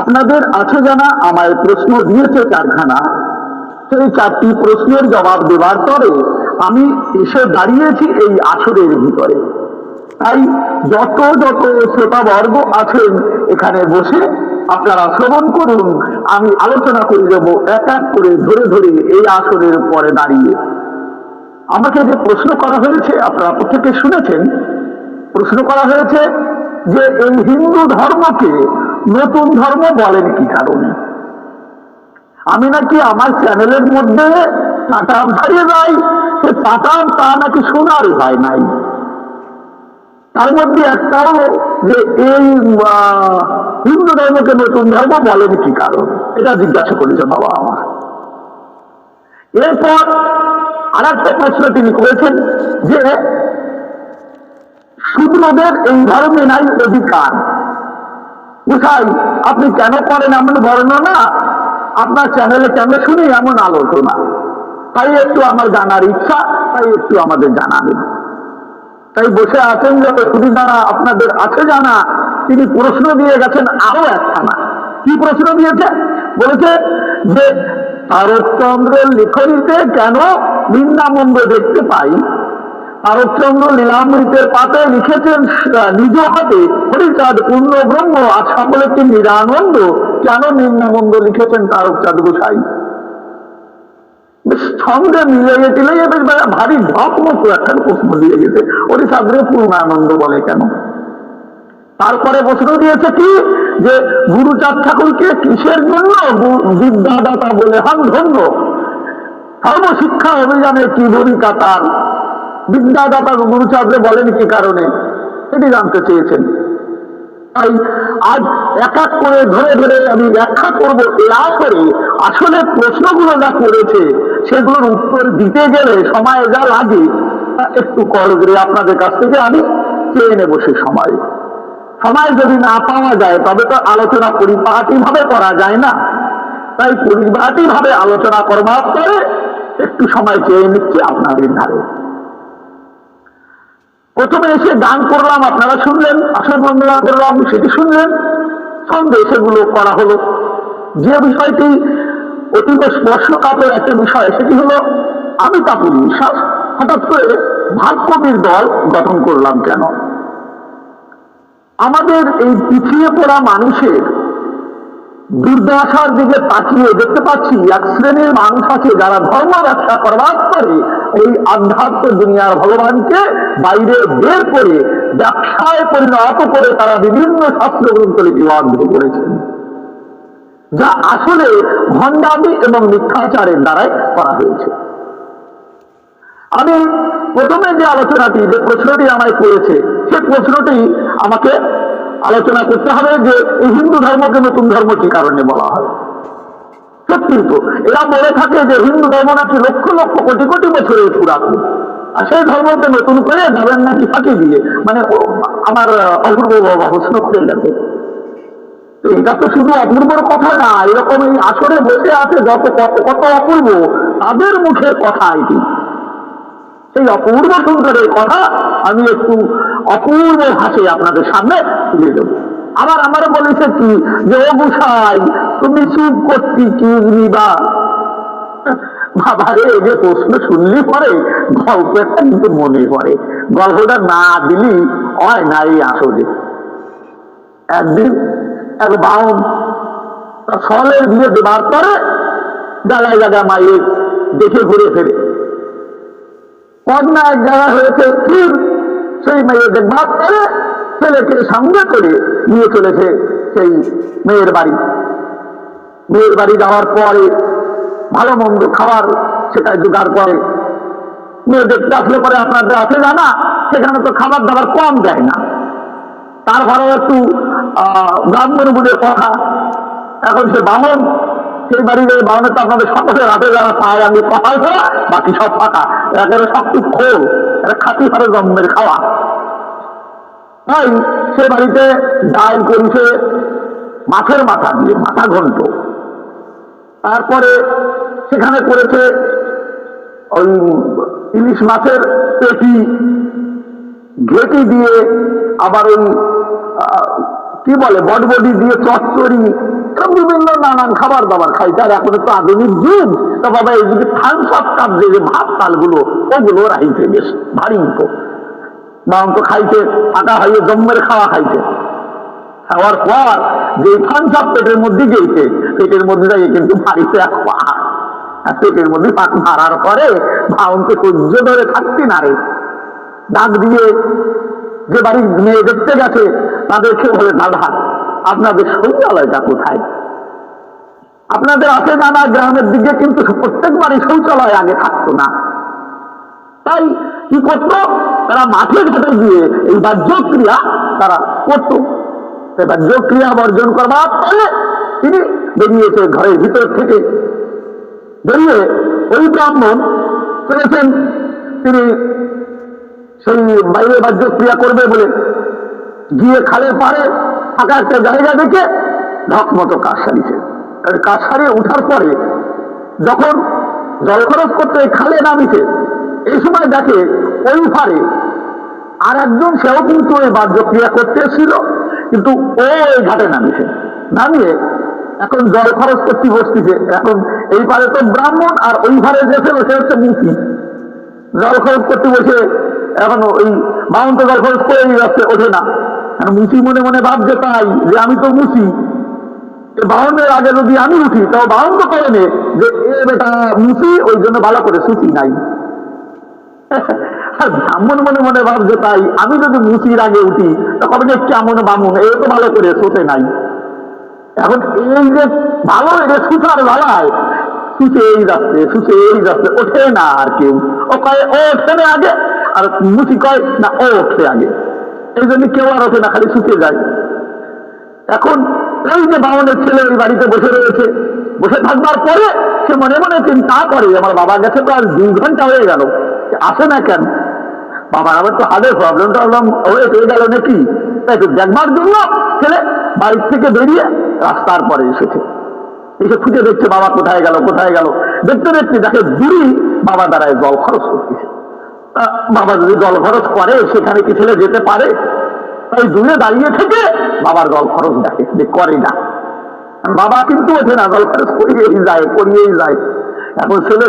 আপনাদের আছে জানা আমায় প্রশ্ন দিয়েছে চারখানা, সেই চারটি প্রশ্নের জবাব দেওয়ার পরে আমি এসে দাঁড়িয়েছি এই আসরের ভিতরে। তাই যত যত শ্রোতাবর্গ আছেন এখানে বসে আপনারা শ্রবণ করুন, আমি আলোচনা করে দেব এক এক করে ধরে ধরে এই আসরের পরে দাঁড়িয়ে। আমাকে যে প্রশ্ন করা হয়েছে আপনারা প্রত্যেকে শুনেছেন। প্রশ্ন করা হয়েছে যে এই হিন্দু ধর্মকে নতুন ধর্ম বলেন কি কারণে। আমি নাকি আমার চ্যানেলের মধ্যে চাটাম ছাড়িয়ে যাই, সে চাটাম তা নাকি শোনার হয় নাই। তার মধ্যে একটা হলো যে এই হিন্দু ধর্মকে নতুন ধর্ম বলেন কি কারণ, এটা জিজ্ঞাসা করেছে বাবা আমার। এরপর আর একটা প্রশ্ন তিনি করেছেন যে শূদ্রদের এই ধর্মে নাই অধিকার। বুঝাই আপনি কেন করেন এমন বর্ণনা, আপনার চ্যানেলে কেন শুনি এমন আলোচনা, তাই একটু আমার জানার ইচ্ছা, তাই একটু আমাদের জানাবেন। তাই বসে আছেন যত সুবিধারা আপনাদের আছে জানা, তিনি প্রশ্ন দিয়ে গেছেন আরো একখানা। কি প্রশ্ন দিয়েছে? বলেছে যে তারকচন্দ্রের লিখনিতে কেন নিন্দামন্দ দেখতে পাই। তারকচন্দ্র লীলামৃতের পাতায় লিখেছেন নিজ হাতে হরিচাঁদ পূর্ণ ব্রহ্ম আর সকলে কি নিরানন্দ, কেন নিম্নমন্দ লিখেছেন তারকচাঁদ গোসাই। ছন্দে মিলে গেছিলে বেশ ভারী ঢপ মতো একটা প্রশ্ন দিয়ে গেছে, হরিচাঁদরে পূর্ণানন্দ বলে কেন। তারপরে প্রশ্ন দিয়েছে কি যে গুরুচাঁদ ঠাকুরকে কিসের জন্য বিদ্যাদাতা বলে হন ধন্য। ধর্মশিক্ষা অভিযানে কি ভূমিকা তার, বিদ্যাদাতা গুরুচাঁদরে বলেন কি কারণে, এটি জানতে চেয়েছেন। তাই আজ এক এক করে ধরে ধরে আমি ব্যাখ্যা করবো। এরা করে আসলে প্রশ্নগুলো যা করেছে সেগুলোর উত্তর দিতে গেলে সময় যা লাগে তা একটু করে আপনাদের কাছ থেকে আমি চেয়ে নেব। সে সময় যদি না পাওয়া যায় তবে তো আলোচনা পরিপাটি ভাবে করা যায় না। তাই পরিপাটি ভাবে আলোচনা করবার পরে একটু সময় চেয়ে নিচ্ছি আপনাদের ধারে। প্রথমে এসে গান করলাম, আপনারা শুনলেন, আসর বন্দনা করলাম, সেটি শুনলেন। সঙ্গে সেগুলো করা হলো। যে বিষয়টি অতীব স্পর্শকাতর একটা বিষয় সেটি হলো আমি তাপুর বিশ্বাস হঠাৎ করে ভাগ্যবীর দল গঠন করলাম কেন। আমাদের এই পিছিয়ে পড়া মানুষের দুর্দশার দিকে তাকিয়ে দেখতে পাচ্ছি এক শ্রেণীর মানুষ আছে যারা ধর্ম ব্যবসা করবার পরে এই আধ্যাত্ম দুনিয়ার ভগবানকে বাইরে বের করে ব্যবসায় পরিণত করে তারা বিভিন্ন শাস্ত্র গ্রন্থ লিপিবদ্ধ করেছেন, যা আসলে ভণ্ডামি এবং মিথ্যাচারের দ্বারাই করা হয়েছে। আমি প্রথমে যে আলোচনাটি, যে প্রশ্নটি আমায় করেছে, সে প্রশ্নটি আমাকে আলোচনা করতে হবে যে এই হিন্দু ধর্মকে নতুন ধর্ম কি কারণে বলা হয়। সত্যি তো এরা বলে থাকে যে হিন্দু ধর্ম নাকি লক্ষ লক্ষ কোটি কোটি বছরের পুরাতন, আর সেই ধর্মকে নতুন করে ধরেন নাকি ফাঁকি দিয়ে, মানে আমার অপূর্ব প্রশ্ন করে গেছে। এটা তো শুধু অপূর্বর কথা না, এরকম এই আসরে বসে আছে যত কত কত অপূর্ব, তাদের মুখের কথা এটি। সেই অপূর্ব সুন্দরের কথা আমি একটু অপূর্ব ভাষায় আপনাদের সামনে তুলে দেব। আবার আমারও বলেছে কি যে ও গোসাই তুমি চুপ করছি কি নিবা। বাবারে এই যে প্রশ্ন শুনলি পরে গল্প একটা কিন্তু মনে পড়ে, গল্পটা না দিলি হয় না। এই আসরে একদিন এক বাউন সলের দিয়ে দেবার পরে জায়গায় জায়গায় মাইক দেখে ঘুরে ফেরে। কন্যা এক জায়গায় হয়েছে স্থির, সেই মেয়ে দেখবার পরে ছেলেকে সঙ্গে করে নিয়ে চলেছে সেই মেয়ের বাড়ি। মেয়ের বাড়ি যাওয়ার পরে ভালো মন্দ খাবার সেটা জোগাড় করে। মেয়ে দেখতে আসলে পরে আপনাদের আছে জানা, সেখানে তো খাবার দাবার কম দেয় না, তার ঘরে একটু ব্রাহ্মণ বুঝে কথা। এখন সে বামন, সেই বাড়ির এই বামনে তো আপনাদের সকলের হাতে যারা পায় আমি কপাল ধরা, বাকি সব ফাঁকা, একেবারে সবটু খোল, এটা খাতি হারে জন্মের খাওয়া। তাই সে বাড়িতে ডাল করেছে মাছের মাথা দিয়ে, মাথা ঘন্ট। তারপরে সেখানে করেছে ওই ইলিশ মাছের পেটি, ঘেটি দিয়ে, আবার ওই কি বলে বটবডি দিয়ে চচ্চড়ি, বিভিন্ন নানান খাবার দাবার খাইছে। আর এখন তো আধুনিক যুগ, তো বাবা এই যদি থামস আপ কাপ যে ভাত তালগুলো ওগুলো রাইছে বেশ ভারী তো বাম তো খাইছে, আটা খাইয়ে জম্মের খাওয়া খাইছে। খাওয়ার পর যে থামস আপ পেটের মধ্যে গেছে, পেটের মধ্যে যাই কিন্তু ভারিছে এক পা। পেটের মধ্যে পাক মারার পরে ভাউনকে সহ্য ধরে থাকতে না রে, ডাক দিয়ে যে বাড়ির মেয়ে দেখতে গেছে তাদেরকে বলে, দাদা আপনাদের শৌচালয়টা কোথায়? আপনাদের আছে নানা গ্রামের দিকে, কিন্তু প্রত্যেক বাড়ি শৌচালয় আগে থাকতো না। তাই কি করতো, তারা মাঠে ঘাটে গিয়ে এই বাহ্যক্রিয়া তারা করতো। বাহ্যক্রিয়া বর্জন করবার পরে তিনি বেরিয়েছে ঘরের ভিতর থেকে। বেরিয়ে ওই ব্রাহ্মণ চলেছেন, তিনি সেই বাইরে বাহ্যক্রিয়া করবে বলে গিয়ে খালের পাড়ে ফাঁকা একটা জায়গা দেখে ঢক মতো কাজ সারিছে। কাজ সারিয়ে উঠার পরে যখন জল খরচ করতে খালে নামিছে, এই সময় দেখে ওই পারে আর একজন, সেও কিন্তু ওই বাহ্যক্রিয়া করতে এসেছিল, কিন্তু ও ওই ঘাটে নামিছে। নামিয়ে এখন জল খরচ করতে বসতেছে। এখন এই পারে তো ব্রাহ্মণ, আর ওই পারে যে ছিল সে হচ্ছে মুখী। জল খরচ করতে বসে এখন ওই বাউন তো জল খরচ করেই যাচ্ছে, ওঠে না। মুসি মনে মনে ভাবছে তাই যে আমি তো মুসি, বাউনের আগে যদি আমি উঠি তাও বাউন তো করে নে যে এ বেটা মুসি, ওই জন্য ভালো করে সুচি নাই। আর ব্রাহ্মণ মনে মনে ভাবছে তাই আমি যদি মুসির আগে উঠি তখন কেমন বামুন, এ তো ভালো করে সোতে নাই। এখন এই যে ভালো এটা সুচার বেলায় সুচে এই যাচ্ছে, ওঠে না আর কেউ। ও কয় ও ওঠে না আগে, আর মুসি কয় না ও ওঠে আগে। এই জন্য কেউ আর ওঠে না, খালি শুকে যায়। এখন ওই যে বামনের ছেলে ওই বাড়িতে বসে রয়েছে, বসে থাকবার পরে সে মনে মনে চিন্তা করে, আমার বাবা গেছে তো আর 2 ঘন্টা হয়ে গেল, আসে না কেন? বাবার আবার তো হার্টের প্রবলেম টবলেম হয়ে গেল নাকি, তাই তো দেখবার জন্য ছেলে বাড়ির থেকে বেরিয়ে রাস্তার পরে এসেছে। এসে খুঁজে দেখছে বাবা কোথায় গেল কোথায় গেল। দেখতে দেখতে দেখে দূরই বাবা দাঁড়ায় জল খরচ করতেছে। বাবা যদি জল খরচ করে সেখানে কি ছেলে যেতে পারে? তাই দূরে দাঁড়িয়ে থেকে বাবার জল খরচ দেখে, করে না। বাবা কিন্তু ওঠে না, জল খরচ করিয়েই যায়। এখন ছেলে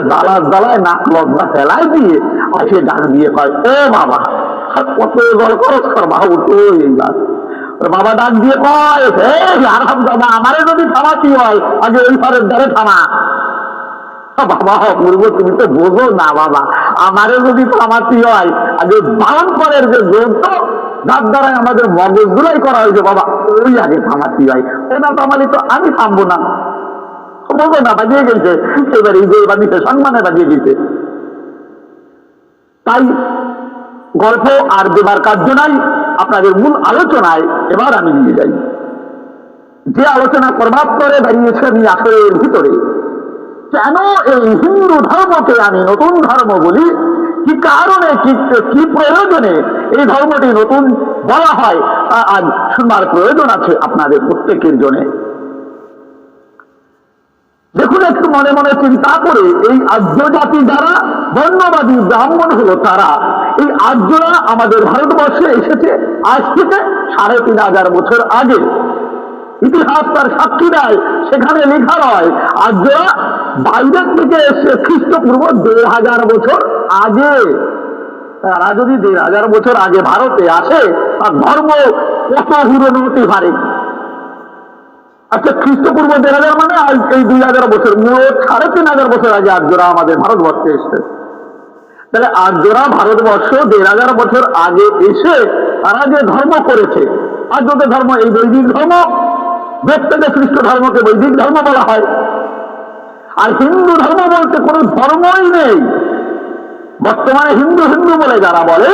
জ্বালায় নাক লজ্জা ফেলায় দিয়ে আসে ডাক দিয়ে কয়, ও বাবা কত জল খরচ করবা, উঠো এই গাছ। বাবা ডাক দিয়ে কয়, আরাম দাদা আমারে যদি থামাতি হয় আগে ওই পারের দ্বারে থামা। বাবা বলবো তুমি তো বোঝো না বাবা, আমারে যদি থামাতি হয় আগে বারণ করের যে গ্রন্থ যার দ্বারাই আমাদের মগজ গুলাই করা হয়েছে বাবা, ওই আগে থামাতি হয়। ওনা থামালি তো আমি থামবো না। বোঝো না, বাজিয়ে গেছে এবার এই যে বাজিয়েছে, সম্মানে বাজিয়ে গেছে। তাই গল্প আর দেবার কার্য নাই, আপনাদের মূল আলোচনায় এবার আমি নিয়ে যাই। যে আলোচনা করবার পরে দাঁড়িয়েছে আমি আসরের ভিতরে, কেন এই হিন্দু ধর্মকে আমি নতুন ধর্ম বলি, কি কারণে কি প্রয়োজনে এই ধর্মটি নতুন বলা হয়, আজ শুনবার প্রয়োজন আছে আপনাদের প্রত্যেকের জন্য। দেখুন একটু মনে মনে চিন্তা করে, এই আর্য জাতি যারা বর্ণবাদী ব্রাহ্মণ হলো, তারা এই আর্যরা আমাদের ভারতবর্ষে এসেছে আজ থেকে 3500 বছর আগে। ইতিহাস তার সাক্ষী দেয়, সেখানে লেখা রয় আর্যরা বাইরের থেকে এসে খ্রিস্টপূর্ব 1000 বছর আগে। তারা যদি 1000 বছর আগে ভারতে আসে, তার ধর্ম কত পুরনো হতে পারে? আচ্ছা, খ্রিস্টপূর্ব 1000 মানে আজ এই 2000 বছর, মোট 3500 বছর আগে আর্যরা আমাদের ভারতবর্ষে এসছে। তাহলে আর্যরা ভারতবর্ষ 1000 বছর আগে এসে তারা যে ধর্ম করেছে, আর্যদের ধর্ম এই বৈদিক ধর্ম, ব্যক্তিগত খ্রিস্ট ধর্মকে বৈদিক ধর্ম বলা হয়। আর হিন্দু ধর্ম বলতে কোনো ধর্মই নেই। বর্তমানে হিন্দু হিন্দু বলে যারা বলে,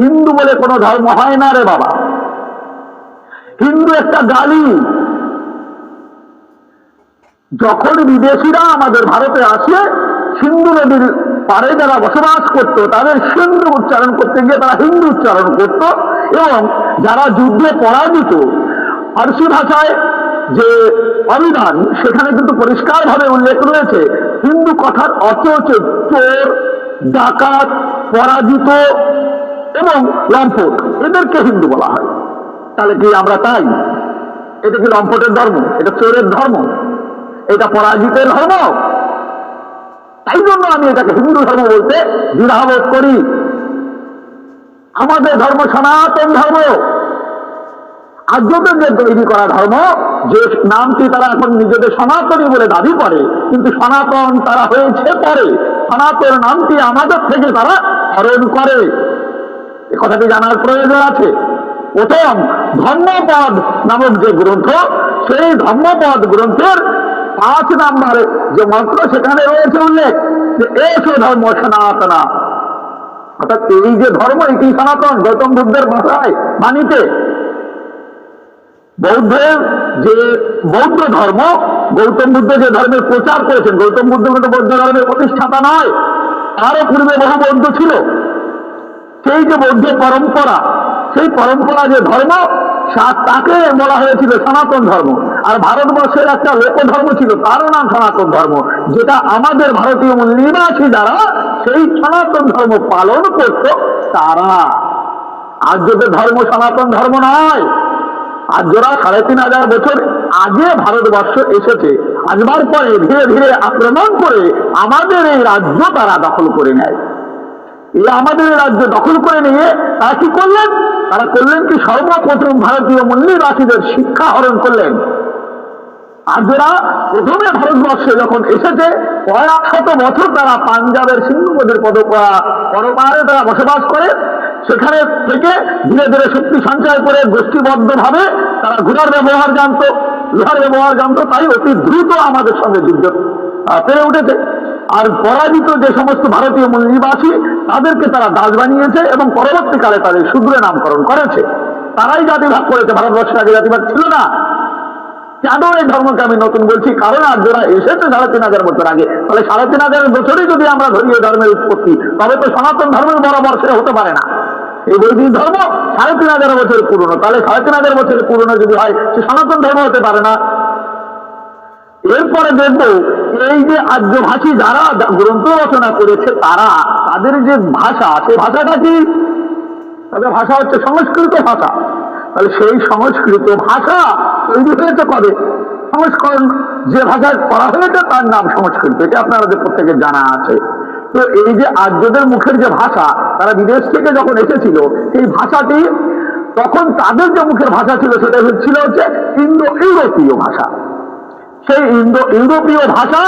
হিন্দু বলে কোনো ধর্ম হয় না রে বাবা। হিন্দু একটা গালি। যখন বিদেশিরা আমাদের ভারতে আসে, সিন্ধু নদীর পারে যারা বসবাস করত তাদের সিন্ধু উচ্চারণ করতে গিয়ে তারা হিন্দু উচ্চারণ করত, এবং যারা যুদ্ধে পরাজিত, ফার্সি ভাষায় যে অভিধান সেখানে কিন্তু পরিষ্কার ভাবে উল্লেখ রয়েছে, হিন্দু কথার অর্থ হচ্ছে চোর, ডাকাত, পরাজিত এবং লম্পট, এদেরকে হিন্দু বলা হয়। তাহলে কি আমরা তাই? এটা কি লম্পটের ধর্ম? এটা চোরের ধর্ম? এটা পরাজিতের ধর্ম? তাই জন্য আমি এটাকে হিন্দু ধর্ম বলতে দ্বিধাবোধ করি। আমাদের ধর্ম সনাতন ধর্ম। আর্যদের যে তৈরি করা ধর্ম, যে নামটি তারা এখন নিজেদের সনাতনী বলে দাবি করে, কিন্তু সনাতন তারা হয়েছে পরে। সনাতন নামটি আমাদের থেকে তারা হরণ করে। এ কথাটি জানার প্রয়োজন আছে। প্রথম ধর্মপদ নামক যে গ্রন্থ, সেই ধর্মপদ গ্রন্থের 5 নম্বরে যে মন্ত্র, সেখানে রয়েছে উল্লেখ যে এসো ধর্ম সনাতনা। অর্থাৎ এই যে ধর্ম, এটি সনাতন। গৌতম বুদ্ধের ভাষায় বাণীতে বৌদ্ধের যে বৌদ্ধ ধর্ম, গৌতম বুদ্ধ যে ধর্মের প্রচার করেছেন, গৌতম বুদ্ধ কিন্তু বৌদ্ধ ধর্মের প্রতিষ্ঠাতা নয়, তারও পূর্বে বহু বৌদ্ধ ছিল। সেই যে বৌদ্ধ পরম্পরা, সেই পরম্পরা যে ধর্ম, তাকে বলা হয়েছিল সনাতন ধর্ম। আর ভারতবর্ষের একটা লোক ধর্ম ছিল, তারও নাম সনাতন ধর্ম, যেটা আমাদের ভারতীয় মূল নিবাসী যারা সেই সনাতন ধর্ম পালন করত তারা। আর্যদের ধর্ম সনাতন ধর্ম নয়। আর্যরা ৩৫০০ বছর আগে ভারতবর্ষ এসেছে, আসবার পরে ধীরে ধীরে আক্রমণ করে আমাদের এই রাজ্য তারা দখল করে নেয়। এই আমাদের রাজ্য দখল করে নিয়ে তারা কি করলেন? তারা করলেন কি, সর্বপ্রথম ভারতীয় মূল্যবাসীদের শিক্ষা হরণ করলেন। আর্যরা প্রথমে ভারতবর্ষে যখন এসেছে, কয়েক শত বছর তারা পাঞ্জাবের সিন্ধু নদীর পরপারে তারা বসবাস করে। সেখানে থেকে ধীরে ধীরে শক্তি সঞ্চয় করে গোষ্ঠীবদ্ধ ভাবে তারা ঘোড়ার ব্যবহার জানতো, লোহার ব্যবহার জানতো, তাই অতি দ্রুত আমাদের সঙ্গে যুদ্ধ পেরে উঠেছে। আর পরাজিত যে সমস্ত ভারতীয় মূল নিবাসী, তাদেরকে তারা দাস বানিয়েছে এবং পরবর্তীকালে তাদের শূদ্র নামকরণ করেছে। তারাই জাতিভাগ করেছে, ভারতবর্ষের আগে জাতিভাগ ছিল না। কেন এই ধর্মকে আমি নতুন বলছি? কারণ আর্যরা এসেছে ৩৫০০ বছর আগে। তাহলে ৩৫০০ বছরই যদি আমরা ধরি এই ধর্মের উৎপত্তি, তবে তো সনাতন ধর্মের বরাবর সে হতে পারে না। এই বৈদিক ধর্ম ৩৫০০ বছর পুরনো, তাহলে ৩৫০০ বছরের পুরনো যদি হয়, সে সনাতন ধর্ম হতে পারে না। এরপরে দেখবো, এই যে আর্যভাষী যারা গ্রন্থ রচনা করেছে, তাদের যে ভাষা, সেই ভাষাটা কি? তাদের ভাষা হচ্ছে সংস্কৃত ভাষা। তাহলে সেই সংস্কৃত ভাষা তৈরি হয়েছে কবে? সংস্করণ যে ভাষায় করা হয়েছে তার নাম সংস্কৃত, এটা আপনাদের প্রত্যেকের জানা আছে। তো এই যে আর্যদের মুখের যে ভাষা, তারা বিদেশ থেকে যখন এসেছিল, সেই ভাষাটি তখন তাদের যে মুখের ভাষা ছিল, সেটা ছিল হচ্ছে ইন্দো ইউরোপীয় ভাষা। সেই ইন্দো ইউরোপীয় ভাষা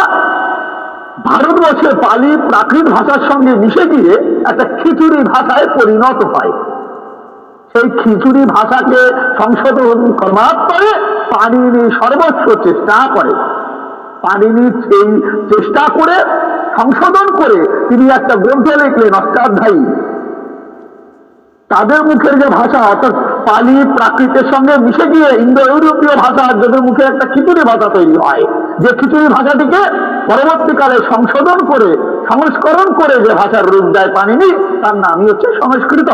ভারতবর্ষের পালি প্রাকৃত ভাষার সঙ্গে মিশে গিয়ে একটা খিচুড়ি ভাষায় পরিণত হয়। সেই খিচুড়ি ভাষাকে সংশোধন করবার পরে পাণিনি সর্বোচ্চ চেষ্টা করে। পাণিনি সেই চেষ্টা করে সংশোধন করে তিনি একটা গ্রন্থ লিখলেন, অষ্টাধ্যায়ী। তাদের মুখের যে ভাষা, অর্থাৎ পালি প্রাকৃতের সঙ্গে মিশে গিয়ে ইন্দো ইউরোপীয় ভাষা, যাদের মুখে একটা খিচুড়ি ভাষা তৈরি হয়, যে খিচুড়ি ভাষাটিকে পরবর্তীকালে সংশোধন করে সংস্করণ করে যে ভাষার রূপ দেয় পাণিনি, তার নামই হচ্ছে সংস্কৃত।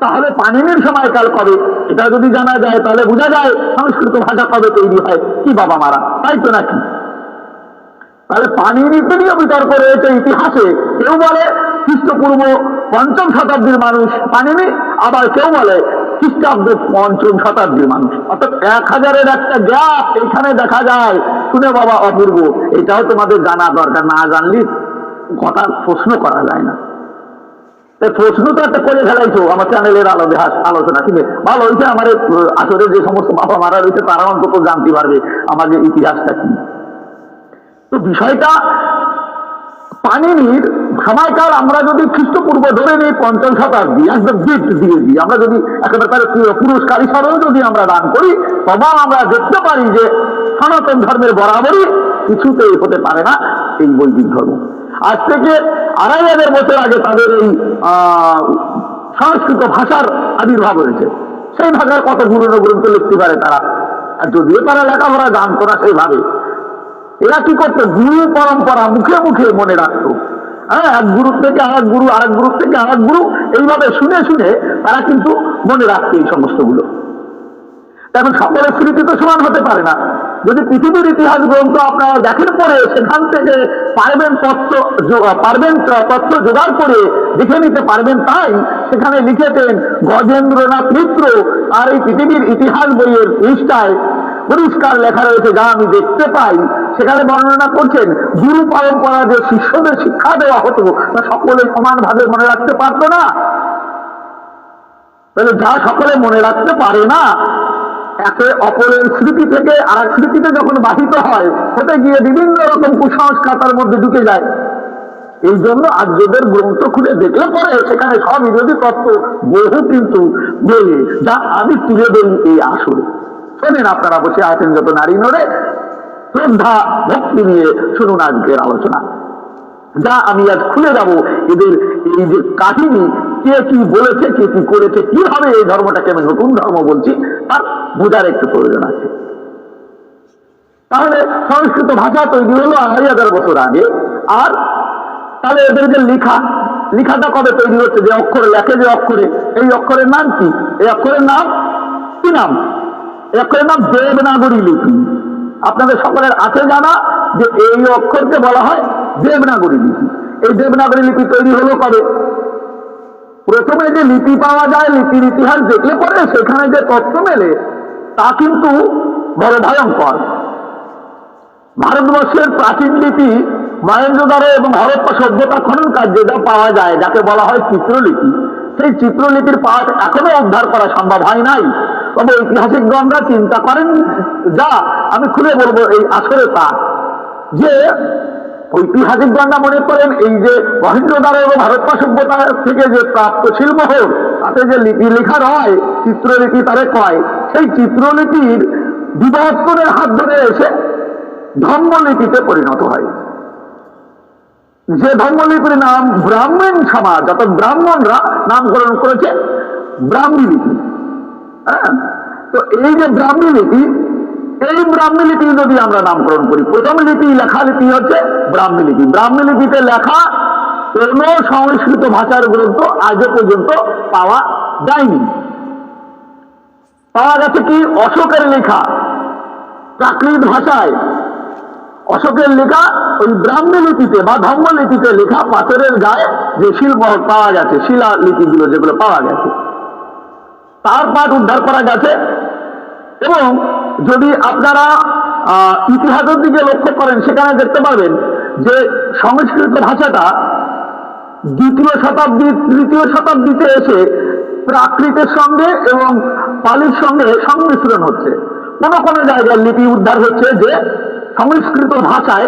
তাহলে পাণিনির সময়কাল কবে, এটা যদি জানা যায়, তাহলে বোঝা যায় সংস্কৃত ভাষা কবে তৈরি হয়। কি বাবা মারা, তাই তো নাকি? তাহলে পাণিনিকে নিয়ে বিতর্ক রয়েছে ইতিহাসে। কেউ বলে খ্রিস্টপূর্ব ৫ম শতাব্দীর মানুষ পাণিনি, আবার কেউ বলে খ্রিস্টাব্দ ৫ম শতাব্দীর মানুষ। অর্থাৎ ১০০০-এর একটা গ্যাপ এখানে দেখা যায়। শুনে বাবা অপূর্ব, এটাও তোমাদের জানা দরকার, না জানলে কথা প্রশ্ন করা যায় না। প্রশ্ন তো একটা করে ফেলাইছো আমার চ্যানেলের আলোচনা, ঠিক আছে, ভালো হয়েছে। আমার আসলে যে সমস্ত বাবা মারা রয়েছে তারা অন্তত জানতে পারবে আমাদের ইতিহাসটা কি। তো বিষয়টা পাণিনির সময়কাল আমরা যদি খ্রিস্টপূর্ব ধরে নিই ৫ম শতাব্দী, একদম গিফট দিয়ে দিই, আমরা যদি একেবারে পুরস্কার হিসাবেও যদি আমরা দান করি, তবে আমরা দেখতে পারি যে সনাতন ধর্মের বরাবরই কিছুতেই হতে পারে না এই বৈদিক ধর্ম। আজ থেকে ২৫০০ বছর আগে তাদের এই সংস্কৃত ভাষার আবির্ভাব হয়েছে। সেই ভাষার কত পুরনো গ্রন্থ লিখতে পারে তারা, আর যদিও তারা লেখাপড়া জানতো না সেইভাবে। এরা কি করতো? গুরু পরম্পরা মুখে মুখে মনে রাখতো। হ্যাঁ, এক গুরু থেকে আরেক গুরু, আরেক গুরু থেকে আরেক গুরু, এইভাবে শুনে শুনে তারা কিন্তু মনে রাখতো এই সমস্তগুলো। এখন সকলের স্মৃতি তো সমান হতে পারে না। যদি পৃথিবীর ইতিহাস গ্রন্থ আপনারা দেখেন পরে সেখান থেকে তথ্য জোগাড় করে লিখে নিতে পারবেন। তাই সেখানে লিখেছেন গজেন্দ্রনাথ মিত্র, আর এই পৃথিবীর ইতিহাস বইয়ের পৃষ্ঠায় পরিষ্কার লেখা রয়েছে, যা আমি দেখতে পাই। সেখানে বর্ণনা করছেন গুরু পরম্পরা যে শিষ্যদের শিক্ষা দেওয়া হতো তা সকলে সমানভাবে মনে রাখতে পারতো না। তাহলে যা সকলে মনে রাখতে পারে না, একে অপরের স্মৃতি থেকে আর এক স্মৃতিতে যখন বাহিত হয়, হতে গিয়ে বিভিন্ন রকম কুসংস্কার তার মধ্যে ঢুকে যায়। এই জন্য আর্যদের গ্রন্থ খুলে দেখলে পরে সেখানে সব বিরোধী তত্ত্ব বহু কিন্তু বলে, যা আমি তুলে দেই এই আসরে। শোনেন, আপনারা বসে আছেন যত নারী নড়ে, শ্রদ্ধা ভক্তি নিয়ে শুনুন আজকের আলোচনা, যা আমি আজ খুলে যাব। এদের এই যে কাহিনী, কে কি বলেছে, কে কি করেছে, কিভাবে এই ধর্মটাকে আমি নতুন ধর্ম বলছি, তার বোঝার একটু প্রয়োজন আছে। তাহলে সংস্কৃত ভাষা তৈরি হলো ২,৫০০ বছর আগে। আর তাহলে এদের যে লিখাটা কবে তৈরি হচ্ছে? যে অক্ষরে লেখে, যে অক্ষরে, এই অক্ষরের নাম কি? এই অক্ষরের নাম কি? নাম এই অক্ষরের নাম দেবনাগরী লিপি। আপনাদের সকলের আছে জানা যে এই অক্ষরকে বলা হয় দেবনাগরী লিপি। এই দেবনাগরী লিপি তৈরি হলো কবে? প্রথমে যে লিপি পাওয়া যায়, লিপির ইতিহাস দেখলে পরে সেখানে যে তথ্য মেলে তা কিন্তু বড় ভয়ঙ্কর। ভারতবর্ষের প্রাচীন লিপি মহেঞ্জোদারো এবং হরপ্পা সভ্যতা খনন কার্যে যা পাওয়া যায়, যাকে বলা হয় চিত্রলিপি, সেই চিত্রলিপির পাঠ এখনো উদ্ধার করা সম্ভব হয় নাই। তবে ঐতিহাসিকগণরা চিন্তা করেন, যা আমি খুলে বলবো এই আসরে তা, যে ঐতিহাসিকগণরা মনে করেন এই যে মহেঞ্জোদারো এবং হরপ্পা সভ্যতা থেকে যে প্রাপ্ত শিলমোহর, তাতে যে লিপি লেখা হয়, চিত্রলিপি তারে কয়, সেই চিত্রলিপির বিবর্তনের হাত ধরে এসে ধর্মলিপিতে পরিণত হয়। যে ধর্মলিপির নাম ব্রাহ্মণ সমাজ, অর্থাৎ ব্রাহ্মণরা নামকরণ করেছে ব্রাহ্মী লিপি। হ্যাঁ, তো এই যে ব্রাহ্মী লিপি, এই ব্রাহ্মী লিপি যদি আমরা নামকরণ করি, প্রথম লিপি লেখা লিপি হচ্ছে ব্রাহ্মী লিপি। ব্রাহ্মী লিপিতে লেখা কোন সংস্কৃত ভাষার গ্রন্থ আজও পর্যন্ত পাওয়া যায়নি। পাওয়া গেছে কি? অশোকের লেখা প্রাকৃত ভাষায়, অশোকের লেখা ওই ব্রাহ্মী লিপিতে বা ধর্মলিপিতে লেখা পাথরের গায়ে যে শিলমোহর পাওয়া গেছে, শিলা লিপিগুলো যেগুলো পাওয়া গেছে, তার পাঠ উদ্ধার করা গেছে। এবং যদি আপনারা ইতিহাসের দিকে লক্ষ্য করেন, সেখানে দেখতে পাবেন যে সংস্কৃত ভাষাটা ২য় শতাব্দী ৩য় শতাব্দীতে এসে প্রাকৃতের সঙ্গে এবং পালির সঙ্গে সংমিশ্রণ হচ্ছে। কোনো কোনো জায়গায় লিপি উদ্ধার হচ্ছে যে সংস্কৃত ভাষায়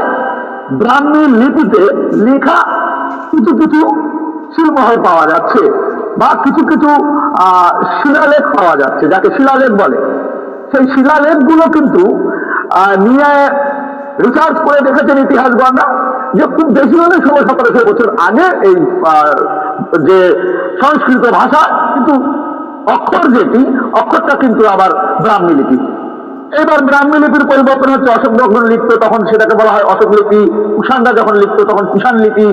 ব্রাহ্মী লিপিতে লেখা কিছু কিছু শিলমোহর পাওয়া যাচ্ছে, বা কিছু কিছু শিলালেখ পাওয়া যাচ্ছে, যাকে শিলালেখ বলে। সেই শিলালেখগুলো কিন্তু নিয়ে রিসার্চ করে দেখেছেন ইতিহাসগণরা যে খুব বেশি হলে ১৬-১৭০০ বছর আগে এই যে সংস্কৃত ভাষা, কিন্তু অক্ষর যেটি, অক্ষরটা কিন্তু আবার ব্রাহ্মী লিপি। এবার ব্রাহ্মী লিপির পরিবর্তন হচ্ছে। অশোক যখন লিখত তখন সেটাকে বলা হয় অশোক লিপি, কুষাণরা যখন লিখত তখন কুষাণ লিপি,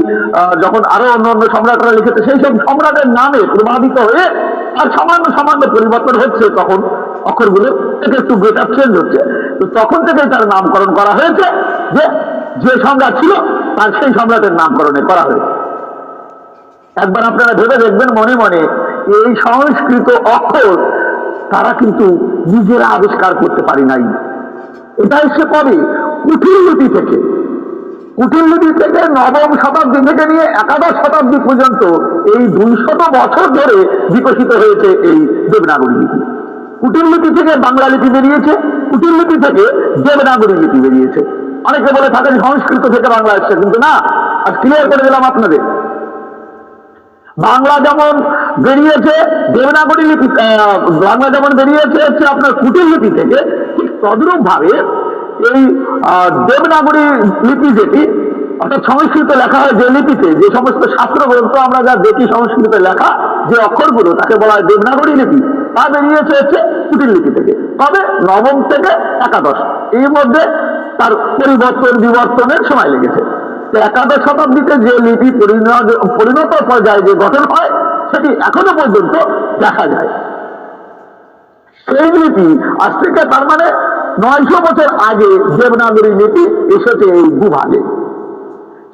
যখন আরো অন্য অন্য সম্রাটরা লিখেছে সেই সব সম্রাটের নামে প্রভাবিত হয়ে আর সামান্য সামান্য পরিবর্তন হচ্ছে, তখন অক্ষরগুলো থেকে একটু গ্রেটার চেঞ্জ হচ্ছে। তো তখন থেকে তার নামকরণ করা হয়েছে, যে যে সম্রাট ছিল তার সেই সম্রাটের নামকরণে করা হয়েছে। একবার আপনারা ভেবে দেখবেন মনে মনে, এই সংস্কৃত অক্ষর তারা কিন্তু নিজেরা আবিষ্কার করতে পারি নাই। এটা এসে কবে? কুটির লিপি থেকে। কুটির লিপি থেকে ৯ম শতাব্দী থেকে নিয়ে একাদশ শতাব্দী পর্যন্ত এই ২০০ বছর ধরে বিকশিত হয়েছে এই দেবনাগরী লিপি। কুটির লিপি থেকে বাংলা লিপি বেরিয়েছে, কুটির লিপি থেকে দেবনাগরী লিপি বেরিয়েছে। অনেকে বলে থাকেন সংস্কৃত থেকে বাংলা এসছে, কিন্তু না, আজ ক্লিয়ার করে দিলাম আপনাদের। বাংলা যেমন বেরিয়েছে দেবনাগরী লিপি, বাংলা যেমন বেরিয়েছে হচ্ছে আপনার কুটির লিপি থেকে, ঠিক তদ্রূপ ভাবে এই দেবনাগরী লিপি যেটি, অর্থাৎ সংস্কৃত লেখা হয় যে লিপিতে, যে সমস্ত শাস্ত্র গ্রন্থ আমরা যা দেখি সংস্কৃত লেখা যে অক্ষরগুলো, তাকে বলা হয় দেবনাগরী লিপি, তা বেরিয়েছে হচ্ছে কুটির লিপি থেকে। তবে ৯ম থেকে একাদশ, এই মধ্যে তার বিবর্তনের সময় লেগেছে। একাদশ শতাব্দীতে যে লিপি পরিণত পর্যায়ে যে গঠন হয়, সেটি এখনো পর্যন্ত দেখা যায়। সেই লিপি আজ থেকে তার মানে 900 বছর আগে দেবনাগরী লিপি এসেছে এই ভূভাগে।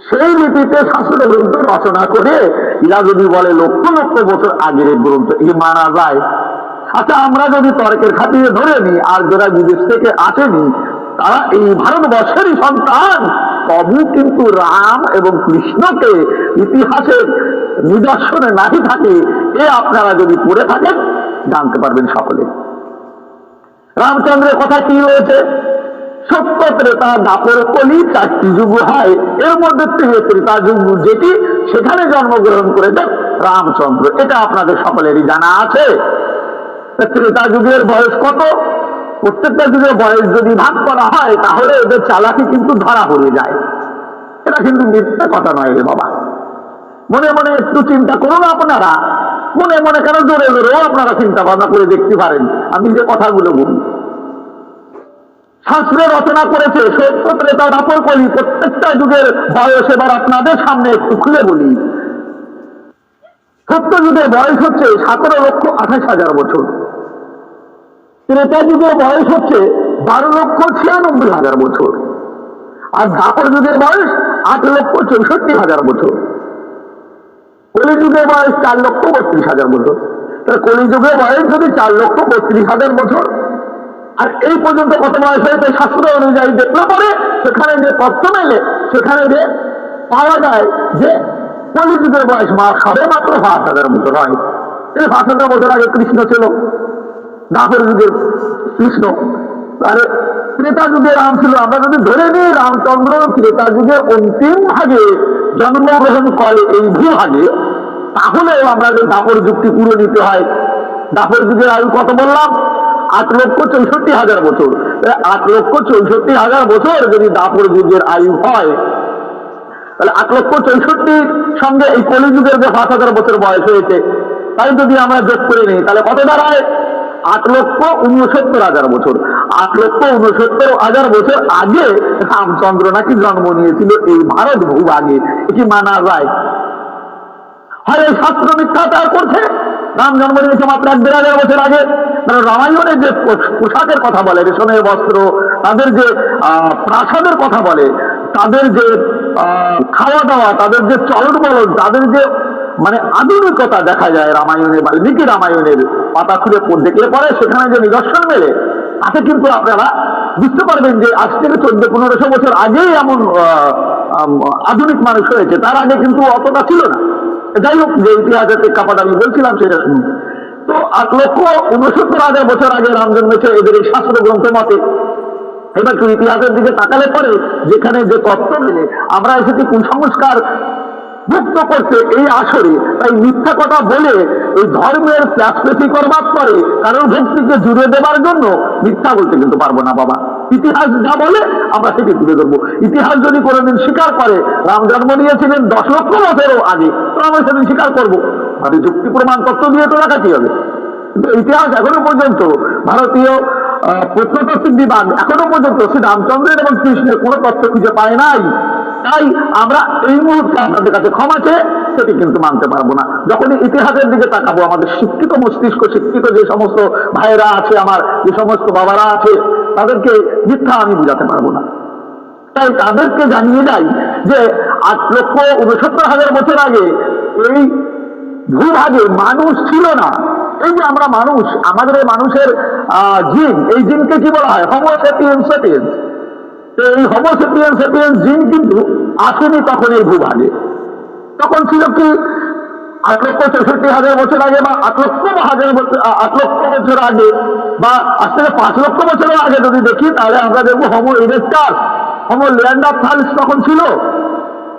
সেই লিপিতে শাস্ত্র গ্রন্থ রচনা করে এরা যদি বলে লক্ষ লক্ষ বছর আগের এই গ্রন্থ, এই মানা যায়? আচ্ছা, আমরা যদি তর্কের খাতিরে ধরে নিই, আর যারা বিদেশ থেকে আসেনি তারা এই ভারতবর্ষেরই সন্তান, তবু কিন্তু রাম এবং কৃষ্ণকে ইতিহাসের নিদর্শনে নাহি থাকে, এ আপনারা যদি পড়ে থাকেন জানতে পারবেন সকলে। রামচন্দ্রের কথা কি রয়েছে? সত্য, ত্রেতা, দ্বাপর, কলি 4টি যুগ হয়। এর মধ্যে ত্রেতা যুগ যেটি, সেখানে জন্মগ্রহণ করেছেন রামচন্দ্র। এটা আপনাদের সকলেরই জানা আছে। ত্রেতা যুগের বয়স কত? প্রত্যেকটা যুগের বয়স যদি ভাগ করা হয় তাহলে এদের চালাকি কিন্তু ধরা পড়ে যায়। এটা কিন্তু মিথ্যা কথা নয় রে বাবা। মনে মনে একটু চিন্তা করুন আপনারা, মনে মনে কেন জোরে জোরেও আপনারা চিন্তা ভাবনা করে দেখতে পারেন আমি যে কথাগুলো বলি। শাস্ত্রে রচনা করেছে সত্য, ত্রেতা, দ্বাপর, কলি, প্রত্যেকটা যুগের বয়স এবার আপনাদের সামনে একটু খুলে বলি। সত্য যুগের বয়স হচ্ছে 17,28,000 বছর। ত্রেতা যুগের বয়স হচ্ছে 12,96,000 বছর। আর দ্বাপর যুগের বয়স 8,64,000 বছর। কলি যুগের বয়স 4,32,000 বছর। তাহলে কলি যুগের বয়স যদি 4,32,000 বছর, আর এই পর্যন্ত কত বয়স হয়েছে শাস্ত্র অনুযায়ী দেখলে পরে সেখানে যে তথ্য মেলে, সেখানে যে পাওয়া যায় যে কলি যুগের বয়স সবে মাত্র 5,000 বছর হয়। 5,000 বছর আগে কৃষ্ণ ছিল, দ্বাপর যুগের কৃষ্ণ, আর ত্রেতা যুগে রাম ছিল। আমরা যদি ধরে নিই রামচন্দ্র ত্রেতা যুগের অন্তিম ভাগে জন্মগ্রহণ করে এই ভূভাগে, তাহলে আমরা যে দ্বাপর যুগটি পুরো নিতে হয়। দ্বাপর যুগের আয়ু কত বললাম? 8,64,000 বছর। 8,64,000 বছর যদি দ্বাপর যুগের আয়ু হয়, তাহলে 8,64,000 সঙ্গে এই কলিযুগের যে 5,000 বছর বয়স হয়েছে, তাই যদি আমরা যোগ করে নিই তাহলে কত দাঁড়ায়? 8,69,000 বছর। 8,69,000 বছর আগে রামচন্দ্র নাকি জন্ম নিয়েছিল এই ভারত ভূভাগে। এটি মানা যায়? হয় এই শাস্ত্র মিথ্যাচার করছে। রাম জন্ম নিয়েছে মাত্র 1,500 বছর আগে। রামায়ণের যে পোশাকের কথা বলে, রেশমের বস্ত্র, তাদের যে প্রাসাদের কথা বলে, তাদের যে খাওয়া দাওয়া, তাদের যে চলন বলন, তাদের যে মানে আধুনিকতা দেখা যায় রামায়ণে, বাল্মীকি রামায়ণের পাতা খুলে দেখলে পরে সেখানে যে নিদর্শন মেলে, তাতে কিন্তু আপনারা বুঝতে পারবেন যে আজ থেকে 1400-1500 বছর আগেই এমন আধুনিক মানুষ হয়েছে। তার আগে কিন্তু অতটা ছিল না। যাই হোক, যে ইতিহাসের প্রেক্ষাপট আমি বলছিলাম সেটা শুনুন। তো 8,69,000 বছর আগে রাম জন্মেছে এদের এই শাস্ত্র গ্রন্থ মতে। এবার একটু ইতিহাসের দিকে তাকালে পরে যেখানে যে তত্ত্ব মেলে, আমরা এসেছি কুসংস্কার মুক্ত করতে এই আসরে। তাই মিথ্যা কথা বলে এই ধর্মের প্যাসপেসি করবার পরে কারণ ভক্তিকে জুড়ে দেবার জন্য মিথ্যা বলতে কিন্তু পারবো না বাবা। ইতিহাস যা বলে আমরা সেটি তুলে ধরবো। ইতিহাস যদি কোনোদিন স্বীকার করে রাম জন্ম নিয়েছিলেন 10 লক্ষ বছরও আগে, তো আমরা সেদিন স্বীকার করবো। মানে যুক্তি প্রমাণ তত্ত্ব দিয়ে তো দেখাতে হবে। কিন্তু ইতিহাস এখনো পর্যন্ত, ভারতীয় প্রত্নতাত্ত্বিক বিভাগ এখনো পর্যন্ত শ্রী রামচন্দ্রের এবং কৃষ্ণের কোনো তথ্য খুঁজে পায় নাই। তাই আমরা এই মুহূর্তে আপনাদের কাছে ক্ষমা চেয়ে সেটি কিন্তু মানতে পারবো না। যখনই ইতিহাসের দিকে তাকাবো, আমাদের শিক্ষিত মস্তিষ্ক, শিক্ষিত যে সমস্ত ভাইয়েরা আছে, আমার যে সমস্ত বাবারা আছে, তাদেরকে মিথ্যা আমি বুঝাতে পারবো না। তাই তাদেরকে জানিয়ে যাই যে 8,69,000 বছর আগে এই ভূভাগে মানুষ ছিল না। এই যে আমরা মানুষ, আমাদের মানুষের জিন, এই জিনকে কি বলা হয়? Homo sapiens sapiens. এই হোমো সেপিয়েন্স সেপিয়েন্স জিন কিন্তু আসেনি তখন এই ভূভাগে। তখন ছিল কি 8,64,000 বছর আগে, বা 8 লক্ষ বছর আগে, বা আজ থেকে 5 লক্ষ বছরের আগে যদি দেখি, তাহলে আমরা দেখবো হোমো ইরেক্টাস, হোমো লিয়ান্ডারথালস তখন ছিল।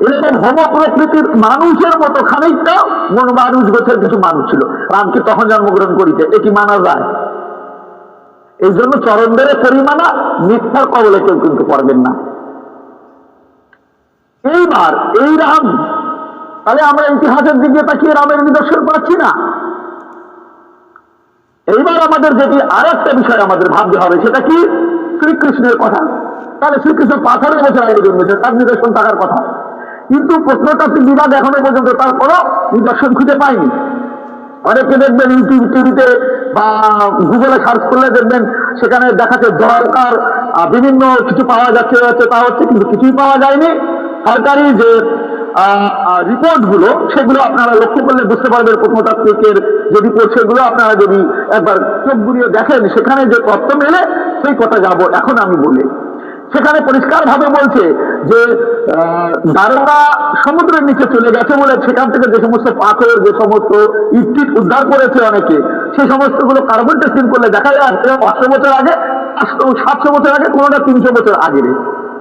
এরকম হোমো প্রকৃতির মানুষের মতো খানিকটা মানুষ গোছের কিছু মানুষ ছিল। রামকে তখন জন্মগ্রহণ করিতে, এটি মানা যায়? এই জন্য চরণদের পরিমাণা মিথ্যার কবলে কেউ কিন্তু করবেন না। এইবার এই রাম, তাহলে আমরা ইতিহাসের দিকে তাকিয়ে রামের নিদর্শন পাচ্ছি না। এইবার আমাদের যেটি আর একটা বিষয় আমাদের ভাবতে হবে, সেটা কি? শ্রীকৃষ্ণের কথা। তাহলে শ্রীকৃষ্ণ 5,000 বছর আগে জন্মেছে, তার নিদর্শন থাকার কথা। কিন্তু প্রত্নতাত্ত্বিক বিভাগ এখনো পর্যন্ত তার কোনো নিদর্শন খুঁজে পায়নি। অনেকে দেখবেন ইউটিউব টিভিতে বা গুগলে সার্চ করলে দেখবেন সেখানে দেখাচ্ছে দরকার বিভিন্ন কিছু পাওয়া যাচ্ছে তা হচ্ছে, কিন্তু কিছুই পাওয়া যায়নি। সরকারি যে রিপোর্ট গুলো সেগুলো আপনারা লক্ষ্য করলে বুঝতে পারবেন, প্রত্নতাত্ত্বিকের যে রিপোর্ট সেগুলো আপনারা যদি একবার চোখ ঘুরিয়ে দেখেন, সেখানে যে তথ্য মেলে সেই কথা যাব এখন আমি বলি। সেখানে পরিষ্কার ভাবে বলছে যে দারোগা সমুদ্রের নিচে চলে গেছে বলে সেখান থেকে যে সমস্ত পাথর, যে সমস্ত ইট উদ্ধার করেছে অনেকে, সেই সমস্ত গুলো কার্বন টেস্টিং করলে দেখা যায় 500 বছর আগে, 700 বছর আগে, কোনোটা 300 বছর আগে,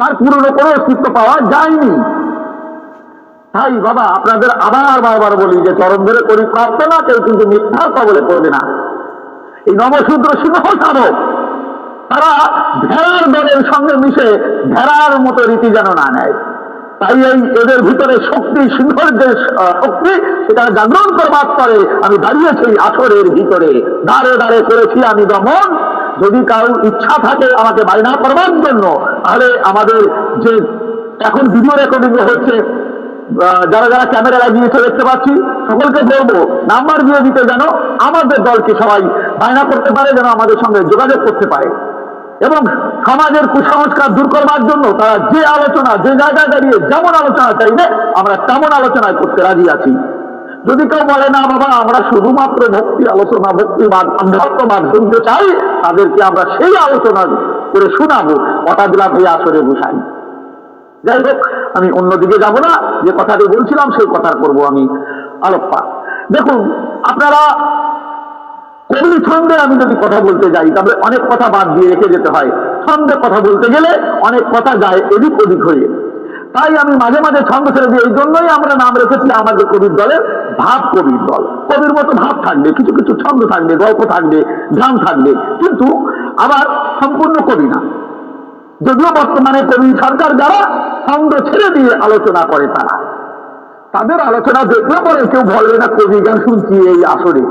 তার পুরনো কোনো অস্তিত্ব পাওয়া যায়নি। তাই বাবা আপনাদের আবার বারবার বলি যে চরম ধরে পরিপ্রাপ্ত না, কেউ কিন্তু মিথ্যার কবলে পড়বে না। এই নবশূদ্র সিংহ সাধক তারা ভেড়ার দলের সঙ্গে মিশে ভেড়ার মতো রীতি যেন না নেয়। তাই এই এদের ভিতরে শক্তি, সিংহের যে শক্তি, সেটা জাগরণ করবার পরে আমি দাঁড়িয়েছি আসরের ভিতরে, দাঁড়ে দাঁড়ে করেছি আমি দমন। যদি কারোর ইচ্ছা থাকে আমাকে বায়না করবার জন্য, তাহলে আমাদের যে এখন ভিডিও রেকর্ডিং হচ্ছে, যারা যারা ক্যামেরা লাগিয়েছে দেখতে পাচ্ছি, সকলকে বলবো নাম্বার দিয়ে দিতে, যেন আমাদের দলকে সবাই বায়না করতে পারে, যেন আমাদের সঙ্গে যোগাযোগ করতে পারে। এবং সমাজের কুসংস্কার দূর করবার জন্য তারা যে আলোচনা, যে জায়গায় দাঁড়িয়ে যেমন আলোচনা চাইবে, আমরা তেমন আলোচনায় করতে রাজি আছি। যদি কেউ বলে না বাবা আমরা শুধুমাত্র ভক্তি আলোচনা, ভক্তিবাদ, আধ্যাত্মবাদ শুনতে চাই, তাদেরকে আমরা সেই আলোচনা করে শোনাবো। কথা দিলাম এই আসরে বসাই। যাই হোক, আমি অন্যদিকে যাব না, যে কথাটি বলছিলাম সেই কথা করবো আমি আলোকপাত। দেখুন আপনারা কবি ছন্দে আমি যদি কথা বলতে যাই, তবে অনেক কথা বাদ দিয়ে রেখে যেতে হয়। ছন্দে কথা বলতে গেলে অনেক কথা যায় এদিক ওদিক হয়ে, তাই আমি মাঝে মাঝে ছন্দ ছেড়ে দিই। এই জন্যই আমরা নাম রেখেছি আমাদের কবির দলের ভাব কবির দল। কবির মতো ভাব থাকবে, কিছু কিছু ছন্দ থাকবে, গল্প থাকবে, গান থাকবে, কিন্তু আবার সম্পূর্ণ কবি না। যদিও বর্তমানে কবি সরকার যারা ছন্দ ছেড়ে দিয়ে আলোচনা করে, তাদের আলোচনা দেখলে পরে কেউ বলবে না কবি গান শুনছি এই আসরে।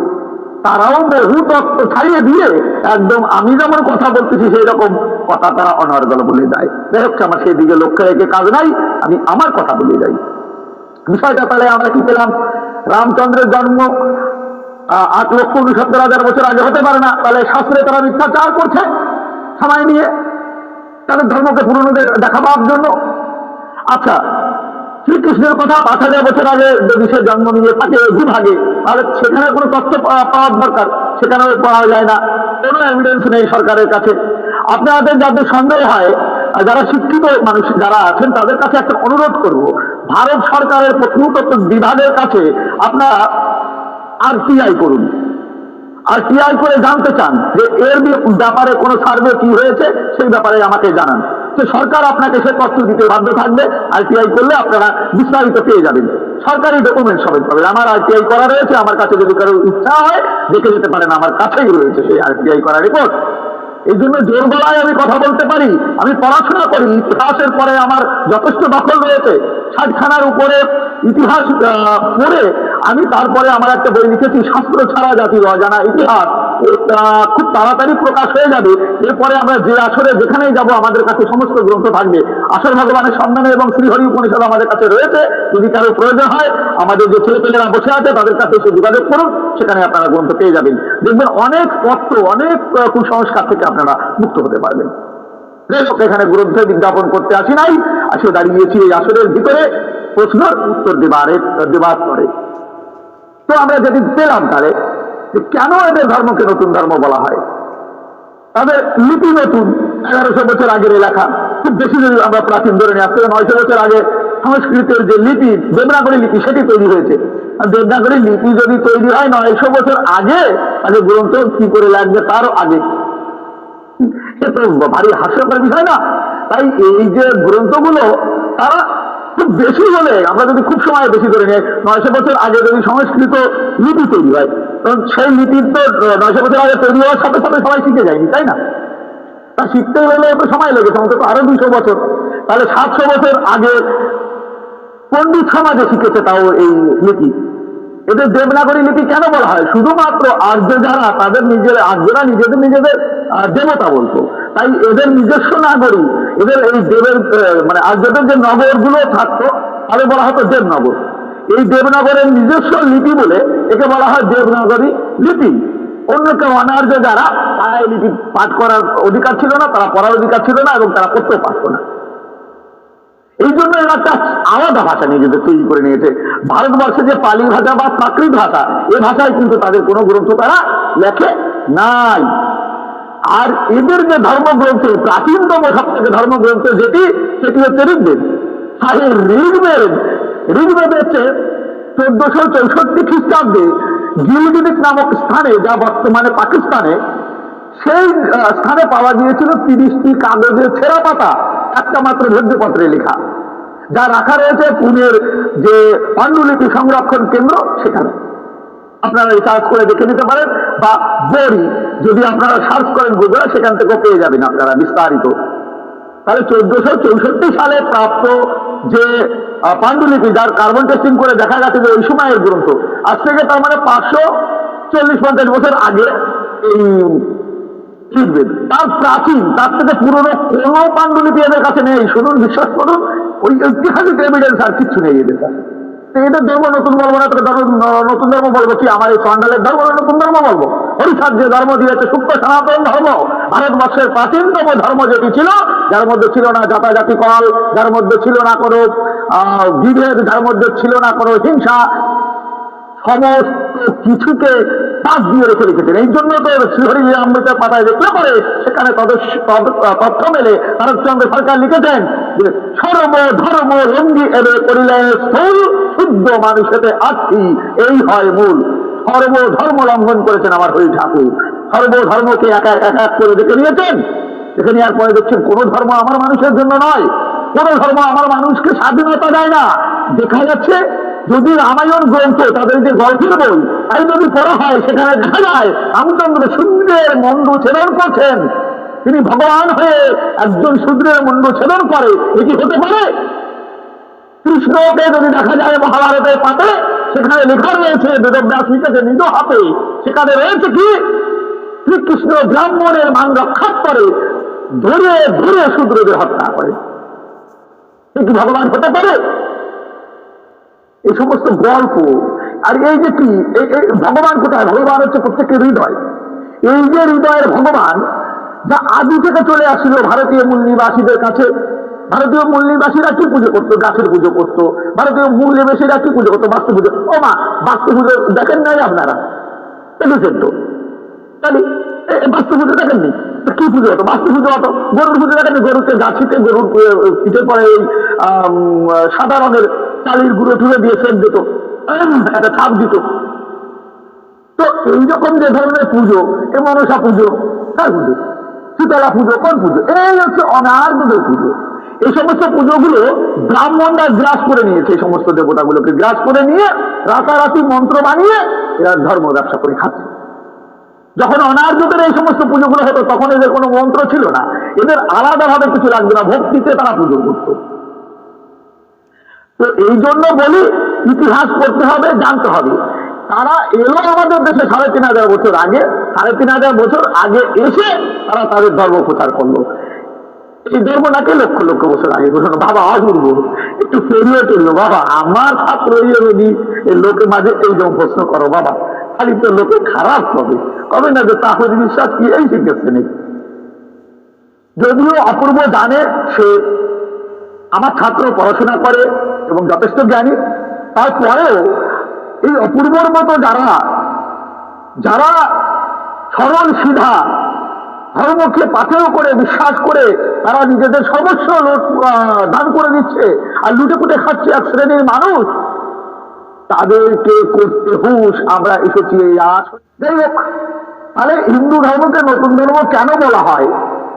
তারাও বহু তত্ত্ব ছাড়িয়ে দিয়ে একদম আমি যেমন কথা বলতেছি সেই রকম কথা তারা অনর্গল বলে যায়। যাই হোক, আমার সেই দিকে লক্ষ্য রেখে কাজ নাই, আমি আমার কথা বলে যাই। বিষয়টা তাহলে আমরা কি পেলাম? রামচন্দ্রের জন্ম 8,69,000 বছর আগে হতে পারে না, তাহলে শাস্ত্রে তারা মিথ্যাচার করছে সময় নিয়ে তাদের ধর্মকে পুরনো দেখাবার জন্য। আচ্ছা, শ্রীকৃষ্ণের কথা 5,000 বছর আগে যদি সে জন্ম নিয়ে থাকে দুভাগে, তাহলে সেখানে কোনো তথ্য পাওয়ার দরকার, সেখানেও পাওয়া যায় না, কোনো এভিডেন্স নেই সরকারের কাছে। আপনাদের যাদের সন্দেহ হয়, যারা শিক্ষিত মানুষ যারা আছেন তাদের কাছে একটা অনুরোধ করব, ভারত সরকারের প্রত্নতত্ত্ব বিভাগের কাছে আপনারা আরটিআই করুন। আরটিআই করে জানতে চান যে এর ব্যাপারে কোনো সার্ভে কি হয়েছে, সেই ব্যাপারে আমাকে জানান। তো সরকার আপনাকে সে তথ্য দিতে বাধ্য থাকবে। আরটিআই করলে আপনারা বিস্তারিত পেয়ে যাবেন, সরকারি ডকুমেন্ট সবাই পাবেন। আমার আরটিআই করা রয়েছে, আমার কাছে যদি কারো ইচ্ছা হয় দেখে যেতে পারেন, আমার কাছেই রয়েছে সেই আরটিআই করা রিপোর্ট। এই জন্য জোর গলায় আমি কথা বলতে পারি। আমি পড়াশোনা করি, ইতিহাসের পরে আমার যথেষ্ট দখল রয়েছে, 60খানার উপরে ইতিহাস পড়ে আমি তারপরে আমার একটা বই লিখেছি, শাস্ত্র ছাড়া জাতির অজানা ইতিহাস। খুব তাড়াতাড়ি প্রকাশ হয়ে যাবে। এরপরে আমরা যে আসরে যেখানেই যাব আমাদের কাছে সমস্ত গ্রন্থ থাকবে। আসর ভগবানের সন্ধানে এবং শ্রীহরি উপনিষদ আমাদের কাছে রয়েছে। যদি কারো প্রয়োজন হয়, আমাদের যে ছেলেপেলেরা বসে আছে তাদের কাছে এসে যোগাযোগ করুন, সেখানে আপনারা গ্রন্থ পেয়ে যাবেন। দেখবেন অনেক তত্ত্ব, অনেক কুসংস্কার থেকে আপনারা মুক্ত হতে পারবেন। এখানে গ্রন্থে বিজ্ঞাপন করতে আসি নাই, আসে দাঁড়িয়েছি এই আসরের ভিতরে প্রশ্নের উত্তর দেবার পরে। তো আমরা যদি পেলাম তাহলে কেন এদের ধর্মকে নতুন ধর্ম বলা হয়? তাদের লিপি নতুন, 1100 বছর আগের লেখা। খুব বেশি যদি আমরা প্রাচীন ধরে নিয়ে আসতে 900 বছর আগে সংস্কৃতের যে লিপি, দেবনাগরী লিপি, সেটি তৈরি হয়েছে। আর দেবনাগরী লিপি যদি তৈরি হয় 900 বছর আগে, তাহলে গ্রন্থ কি করে লাগবে তারও আগে। সে তো ভারী হাস্যকর বিষয় না? তাই এই যে গ্রন্থগুলো তারা খুব বেশি হলে, আমরা যদি খুব সময় বেশি ধরে নিই, 900 বছর আগে যদি সংস্কৃত লিপি তৈরি হয়, কারণ সেই লিপির তো 900 বছর আগে তৈরি হওয়ার সাথে সাথে সবাই শিখে যায়নি, তাই না? তা শিখতে হলে তো সময় লেগেছে, অন্তত আরো 200 বছর। তাহলে 700 বছর আগে পণ্ডিত সমাজে শিখেছে তাও এই লিপি। এদের দেবনাগরী লিপি কেন বলা হয়? শুধুমাত্র আর্য যারা, তাদের আর্যরা নিজেদের দেবতা বলতো, তাই এদের নিজস্ব নাগরী, এদের এই দেবের মানে আর্যদের যে নগর গুলো থাকতো তাদের বলা হতো দেবনগর। এই দেবনগরের নিজস্ব লিপি বলে একে বলা হয় দেবনাগরী লিপি। অন্য কেউ অনার্য যারা, তারা এই লিপি পাঠ করার অধিকার ছিল না, তারা পড়ার অধিকার ছিল না, এবং তারা পড়তেও পারত না। এই জন্য এরা একটা আলাদা ভাষা নিজেদের তৈরি করে নিয়েছে। ভারতবর্ষে যে পালি ভাষা বা প্রাকৃত ভাষা, এ ভাষায় কিন্তু তাদের কোনো গ্রন্থ তারা লেখে নাই। আর এদের যে ধর্মগ্রন্থ, প্রাচীনতম সব থেকে ধর্মগ্রন্থ যেটি, সেটি হচ্ছে ঋগ্বেদ। আর এই ঋগ্বেদ হচ্ছে 1464 খ্রিস্টাব্দে গিলগিরিট নামক স্থানে, যা বর্তমানে পাকিস্তানে, সেই স্থানে পাওয়া গিয়েছিল 30টি কাগজের ছেঁড়া পাতা, একটা মাত্র ভেদ্যপত্রে লেখা, যা রাখা রয়েছে পুনের যে পাণ্ডুলিপি সংরক্ষণ কেন্দ্র সেখানে। আপনারা রিসার্চ করে দেখে নিতে পারেন, বা বড়ি যদি আপনারা সার্চ করেন গুগলে, সেখান থেকেও পেয়ে যাবেন আপনারা বিস্তারিত। তাহলে 1464 সালে প্রাপ্ত যে পাণ্ডুলিপি, যার কার্বন টেস্টিং করে দেখা গেছে যে ওই সময়ের গ্রন্থ, আজ থেকে তার মানে 540-50 বছর আগে এই ঋগ্বেদ, তার প্রাচীন, তার থেকে পুরনো কোনো পাণ্ডুলিপি এদের কাছে নেই। শুনুন, বিশ্বাস করুন, ওই ঐতিহাসিক এভিডেন্স আর কিচ্ছু নেই এদের কাছে। এদের ধর্ম নতুন বলবো না, তোকে নতুন ধর্ম বলবো কি? আমার এই চন্ডালের ধর্ম নতুন ধর্ম বলবো? হরিষার যে ধর্ম দিয়েছে শুক্র সনাতন ধর্ম, ভারতবর্ষের প্রাচীনতম ধর্ম যেটি ছিল, যার মধ্যে ছিল না জাতাজাতি কল, যার মধ্যে ছিল না কোনো বিভেদ, যার মধ্যে ছিল না কোনো হিংসা, সমস্ত কিছুকে পাশ দিয়ে রেখে রেখেছেন। এই জন্য তো শ্রীহরি অমৃতের পাতায় দেখলে পরে সেখানে তথ্য মেলে ভারতচন্দ্র সরকার লিখেছেন যে সর্বধর্ম লঙ্ঘি এবে করিলেন স্থূল, শুদ্ধ মানুষেতে আছি এই হয় মূল। সর্বধর্ম লঙ্ঘন করেছেন আমার হরি ঠাকুর, সর্বধর্মকে একা এক করে দেখে নিয়েছেন। দেখে নেওয়ার পরে দেখছেন কোন ধর্ম আমার মানুষের জন্য নয়, কোন ধর্ম আমার মানুষকে স্বাধীনতা দেয় না। দেখা যাচ্ছে যদি রামায়ণ গ্রন্থ, তাদের যে গল্পের বই, তাই যদি পড়া হয়, সেখানে দেখা যায় রামচন্দ্র শূদ্রের মুন্ডু ছেদন করছেন। তিনি ভগবান হয়ে একজন শূদ্রের মুন্ডু ছেদন করে, এটি হতে পারে? কৃষ্ণকে যদি দেখা যায় মহাভারতের পাতে, সেখানে লেখা রয়েছে বেদব্যাস লিখেছে নিজ হাতে, সেখানে রয়েছে কি শ্রীকৃষ্ণ ব্রাহ্মণের মান রক্ষা করে, ধরে ধরে শূদ্রদের হত্যা করে। কি ভগবান হতে পারে? এই সমস্ত গল্প। আর এই যে কি ভগবান কোথায়? ভগবান হচ্ছে প্রত্যেকের হৃদয়। এই যে হৃদয়ের ভগবান, যা আদি থেকে চলে আসছিল ভারতীয় মূল নিবাসীদের কাছে। ভারতীয় মূল নিবাসীরা কি পুজো করতো? গাছের পুজো করতো। ভারতীয় মূল নিবাসীরা কি পুজো করতো? বাস্তু পুজো। ও মা, বাস্তু পুজো দেখেন নাই আপনারা? দেখেছেন তো? তাহলে বাস্তু পুজো দেখেননি? কি পুজো হতো? বাস্তু পুজো হতো। গরুর পুজো দেখেননি? গরুকে গাছিতে গরুর পিঠের পরে এই সাদা রঙের চালির গুঁড়ো ঠুড়ে দিয়ে সেট দিত, একটা ছাপ দিত। তো এইরকম যে ধরনের পুজো, এ মনসা পুজো, কার পুজো? শীতলা পুজো, কোন পুজো? এই হচ্ছে অনার্যদের পুজো। এই সমস্ত পুজোগুলো ব্রাহ্মণরা গ্রাস করে নিয়েছে, এই সমস্ত দেবতাগুলোকে গ্রাস করে নিয়ে রাতারাতি মন্ত্র বানিয়ে এরা ধর্ম ব্যবসা করে খাচ্ছে। যখন অনার্যদের এই সমস্ত পুজোগুলো হতো, তখন এদের কোনো মন্ত্র ছিল না, এদের আলাদাভাবে কিছু লাগবে না, ভক্তিতে তারা পুজো করত। তো এই জন্য বলি, ইতিহাস পড়তে হবে, জানতে হবে। তারা এলো আমাদের দেশে ৩,৫০০ বছর আগে, ৩,৫০০ বছর আগে এসে তারা তাদের ধর্ম প্রচার করলো। এই ধর্ম নাকি লক্ষ লক্ষ বছর আগে ঘোষণা। বাবা অপূর্ব, একটু পেরিয়ে চললো বাবা। আমার ছাত্র যদি এই লোকের মাঝে এইরকম প্রশ্ন করো বাবা, খালি তো লোকে খারাপ হবে, কবে না যে তাহলে বিশ্বাস কি এই শিখেছে নাকি? যদিও অপূর্ব জানে, সে আমার ছাত্র, পড়াশোনা করে এবং যথেষ্ট জ্ঞানী, তারপরেও এই অপূর্বর মতো যারা যারা সরল সিধা ধর্মকে পাথেয় করে বিশ্বাস করে তারা নিজেদের সর্বস্ব দান করে দিচ্ছে আর লুটে পুটে খাচ্ছে এক শ্রেণীর মানুষ, তাদেরকে করতে হুঁশ আমরা এসেছি এই আজ। যাই হোক, তাহলে হিন্দু ধর্মকে নতুন ধর্ম কেন বলা হয়,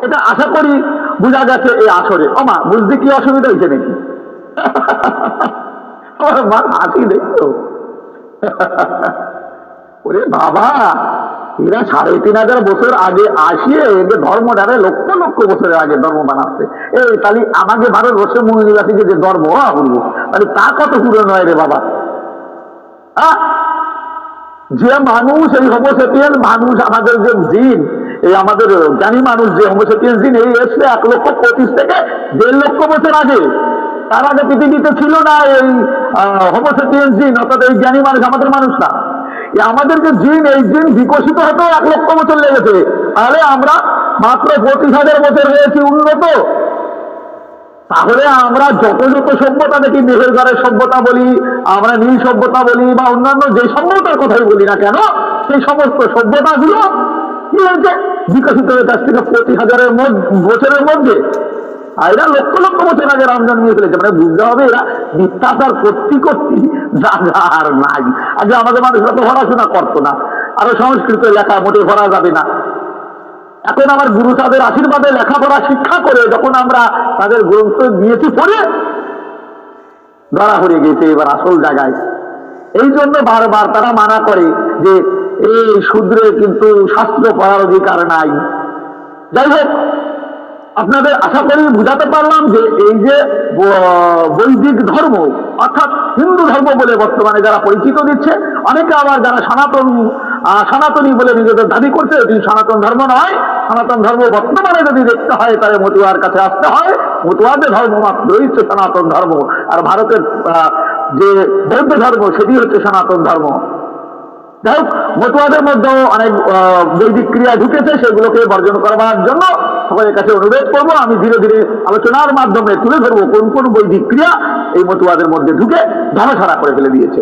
এটা আশা করি বোঝা গেছে এই আসরে। ওমা, বুঝতে কি অসুবিধা হয়েছে নাকি? আমার মা হাসি দেখতো। ওরে বাবা, এরা ৩,৫০০ বছর আগে আসিয়ে এদের ধর্ম ডারে লক্ষ লক্ষ বছরের আগে ধর্ম বানাচ্ছে। এই তাহলে আমাকে ভারতবর্ষের মূল নিবাসীকে যে ধর্ম বলবো, তাহলে তা কত পুরনো হয় রে বাবা। যে মানুষ, এই হোমোসেপিয়েন্স মানুষ, আমাদের যে জিন, এই আমাদের জ্ঞানী মানুষ যে হোমোসেপিয়েন্স জিন, এই এসছে ১,২৫,০০০ থেকে ১,৫ লক্ষ বছর আগে। তার আগে পৃথিবীতে ছিল না এই হোমোসেপিয়েন্স জিন, অর্থাৎ এই জ্ঞানী মানুষ, আমাদের মানুষ না। আমাদেরকে জিন, এই জিন বিকশিত হতেও 1 লক্ষ বছর লেগেছে, তাহলে আমরা মাত্র 25,000 বছর হয়েছি উন্নত। তাহলে আমরা যত যত সভ্যতা দেখি, মেহেরগড়ের সভ্যতা বলি, আমরা নীল সভ্যতা বলি, বা অন্যান্য যে সভ্যতার কথাই বলি না কেন, সেই সমস্ত সভ্যতাগুলো কি হয়েছে, বিকশিত হয়ে কাছ থেকে 25,000 বছরের মধ্যে। আর এরা লক্ষ লক্ষ বছর আগে রমজান নিয়ে ফেলেছে। মানে বুঝতে হবে এরা মিথ্যাচার করতে করতে জায়গা আর নাই। আগে আমাদের মানুষরা তো পড়াশোনা করতো না, আরো সংস্কৃত লেখা মোটে পড়া যাবে না। এখন আমার গুরু তাদের আশীর্বাদে লেখাপড়া শিক্ষা করে যখন আমরা তাদের গ্রন্থ দিয়েছি পড়ে, ধরা পড়ে গেছে এবার আসল জায়গায়। এই জন্য বারবার তারা মানা করে যে এই শূদ্রে কিন্তু শাস্ত্র পড়ার অধিকার নাই। যাই হোক, আপনাদের আশা করি বুঝাতে পারলাম যে এই যে বৈদিক ধর্ম অর্থাৎ হিন্দু ধর্ম বলে বর্তমানে যারা পরিচিত দিচ্ছে, অনেকে আবার যারা সনাতনী বলে নিজেদের দাবি করছে, এটি সনাতন ধর্ম নয়। সনাতন ধর্ম বর্তমানে যদি দেখতে হয় তাহলে মতুয়ার কাছে আসতে হয়। মতুয়াদের ধর্ম মাত্রই হচ্ছে সনাতন ধর্ম, আর ভারতের যে বৌদ্ধ ধর্ম সেটি হচ্ছে সনাতন ধর্ম। যাই হোক, মতুয়াদের মধ্যেও অনেক বৈদিক ক্রিয়া ঢুকেছে, সেগুলোকে বর্জন করবার জন্য সকলের কাছে অনুরোধ করবো। আমি ধীরে ধীরে আলোচনার মাধ্যমে তুলে ধরবো কোন কোন বৈদিক ক্রিয়া এই মতুয়াদের মধ্যে ঢুকে ধর্মছাড়া করে ফেলে দিয়েছে।